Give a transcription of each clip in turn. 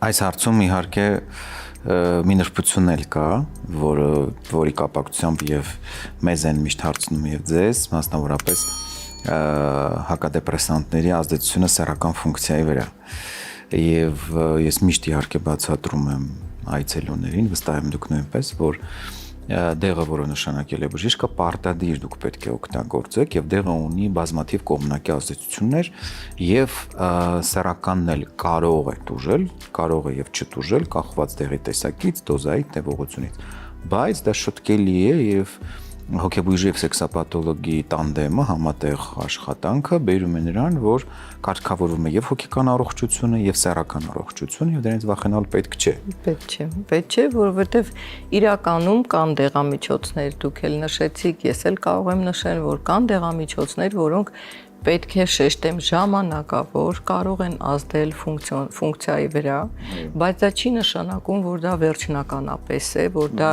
Այս հարցում իհարկե մի նրբություն էլ կա, որի կապակցությամբ եւ մեզ են միշտ հարցնում եւ ձեզ, մասնավորապես հակադեպրեսանտների ազդեցությունը սեռական ֆունկցիայի վրա։ Եվ ես միշտ իհարկե բացատրում եմ այցելուներին, վստահ եմ դուք նույնպես, որ դեղը, որը նշանակել է բժիշկը, պարտադիր դուք պետք է օգտագործեք եւ դեղը ունի բազմաթիվ կողմնակի ազդեցություններ եւ սեռականն էլ կարող է տուժել, կարող է եւ չտուժել, կախված դեղի տեսակից, դոզայից, տևողությունից, բայց դա շտկելի է եւ հոգեբույժի եւ սեքսապաթոլոգի տանդեմը համատեղ աշխատանքը բերում է նրան, որ կարգավորվում է եւ հոգեկան առողջությունը եւ սեռական առողջությունը եւ դրանից վախենալ պետք չէ։ Պետք չէ, որովհետեւ իրականում կան դեղամիջոցներ, դուք էլ նշեցիք, ես էլ կարող եմ նշել, որ կան դեղամիջոցներ, որոնք պետք է շեշտեմ ժամանակավոր կարող են ազդել ֆունկցիայի վրա, բայց դա չի նշանակում, որ դա վերջնականապես է, որ դա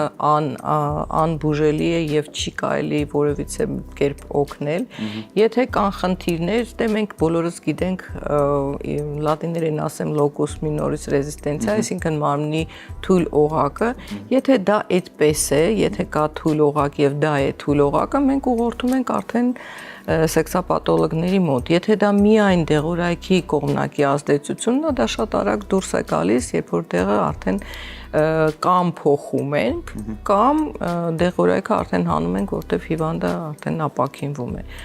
անբուժելի է եւ չի կարելի որևիցե կերպ օգնել։ Եթե կան խնդիրներ, դե մենք բոլորս գիտենք, լատիներեն ասեմ locus minoris resistentia, այսինքն մարմնի թույլ օղակը, եթե դա այդպես է, եթե կա թույլ օղակ եւ դա է թույլ օղակը, մենք ուղղորդում ենք արդեն սեքսապաթոլոգների մոտ։ Եթե դա միայն դեղորայքի կողմնակի ազդեցությունն է, դա շատ արագ դուրս է գալիս, երբ որ դեղը արդեն կամ փոխում ենք, կամ դեղորայքը արդեն հանում ենք, որտեղ հիվանդը արդեն ապակինվում է։